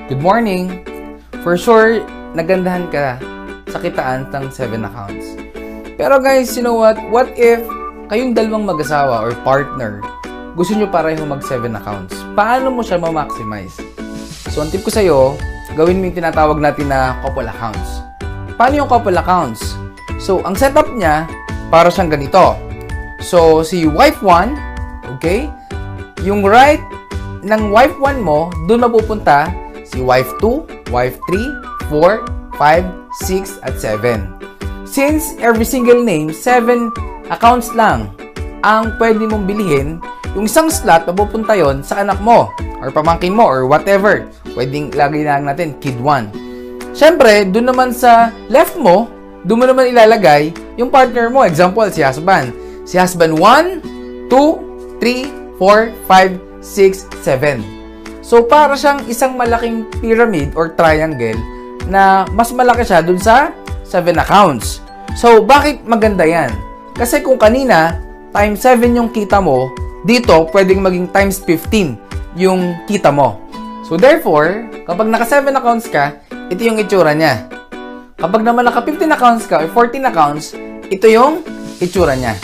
Good morning! For sure, nagandahan ka sa kitaan ng 7 accounts. Pero guys, you know what? What if kayong dalawang mag-asawa or partner, gusto nyo pareho mag 7 accounts? Paano mo siya ma-maximize? So, ang tip ko sa'yo, gawin mo yung tinatawag natin na couple accounts. Paano yung couple accounts? So, ang setup niya, para siyang ganito. So, si wife 1, okay? Yung right ng wife 1 mo, doon mapupunta si wife 2, wife 3, 4, 5, 6, at 7. Since every single name, 7 accounts lang ang pwede mong bilhin, yung isang slot, mapupunta yon sa anak mo, or pamangkin mo, or whatever. Pwedeng lagay na lang natin, kid 1. Siyempre, doon naman sa left mo, doon mo naman ilalagay yung partner mo. Example, si husband. Si husband 1, 2, 3, 4, 5, 6, 7. So, para siyang isang malaking pyramid or triangle na mas malaki siya dun sa 7 accounts. So, bakit maganda yan? Kasi kung kanina, times 7 yung kita mo, dito, pwedeng maging times 15 yung kita mo. So, therefore, kapag naka 7 accounts ka, ito yung itsura niya. Kapag naman naka 15 accounts ka or 14 accounts, ito yung itsura niya.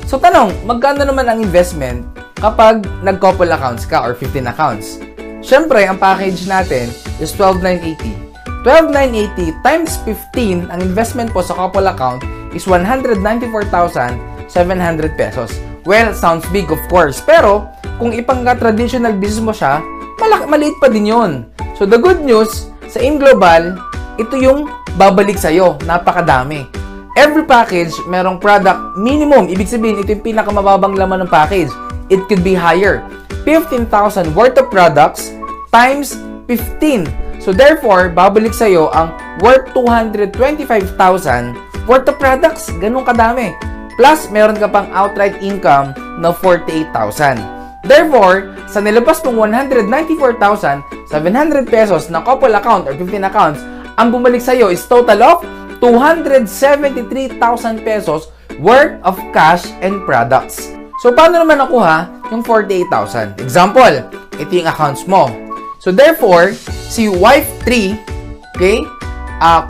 So, tanong, magkano naman ang investment kapag nag-couple accounts ka or 15 accounts? Siyempre, ang package natin is 12,980. 12,980 times 15, ang investment po sa couple account is 194,700 pesos. Well, sounds big of course. Pero, kung ipangka-traditional business mo siya, maliit pa din yun. So, the good news, sa InGlobal, ito yung babalik sa'yo. Napakadami. Every package, merong product minimum. Ibig sabihin, ito yung pinakamababang laman ng package. It could be higher. 15,000 worth of products times 15. So, therefore, babalik sa'yo ang worth 225,000 worth of products. Ganun kadami. Plus, meron ka pang outright income na 48,000. Therefore, sa nilabas mong 194,700 pesos na couple account or 15 accounts, ang bumalik sa'yo is total of 273,000 pesos worth of cash and products. So, paano naman nakuha yung 48,000? Example, ito yung accounts mo. So, therefore, si wife 3, okay,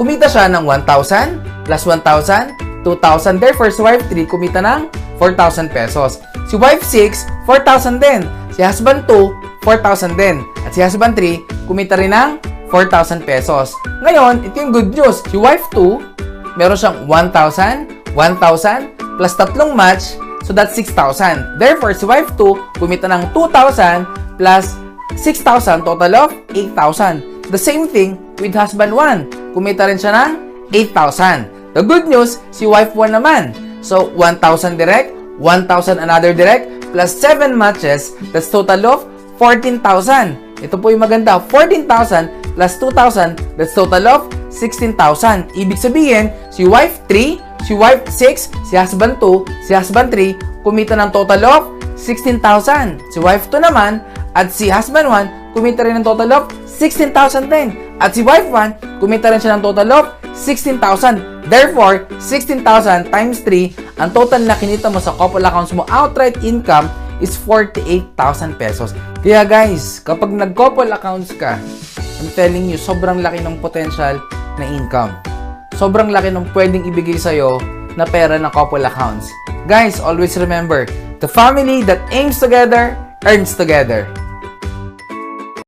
kumita siya ng 1,000 plus 1,000, 2,000. Therefore, si wife 3, kumita ng 4,000 pesos. Si wife 6, 4,000 din. Si husband 2, 4,000 din. At si husband 3, kumita rin ng 4,000 pesos. Ngayon, ito yung good news. Si wife 2, meron siyang 1,000, 1,000, plus tatlong match, so that's 6,000. Therefore, si wife 2, kumita ng 2,000 plus 6,000, total of 8,000. The same thing with husband 1. Kumita rin siya ng 8,000. The good news, si wife 1 naman. So, 1,000 direct, 1,000 another direct, plus 7 matches, that's total of 14,000. Ito po yung maganda, 14,000 plus 2,000, that's total of 16,000. Ibig sabihin, si wife 3, si wife 6, si husband 2, si husband 3, kumita ng total of 16,000. Si wife 2 naman, at si husband 1, kumita rin ng total of 16,000 din. At si wife 1, kumita rin siya ng total of 16,000. Therefore, 16,000 times 3, ang total na kinita mo sa couple accounts mo, outright income, is 48,000 pesos. Kaya guys, kapag nag-couple accounts ka, I'm telling you, sobrang laki ng potential na income. Sobrang laki ng pwedeng ibigay sa'yo na pera ng couple accounts. Guys, always remember, the family that aims together, earns together.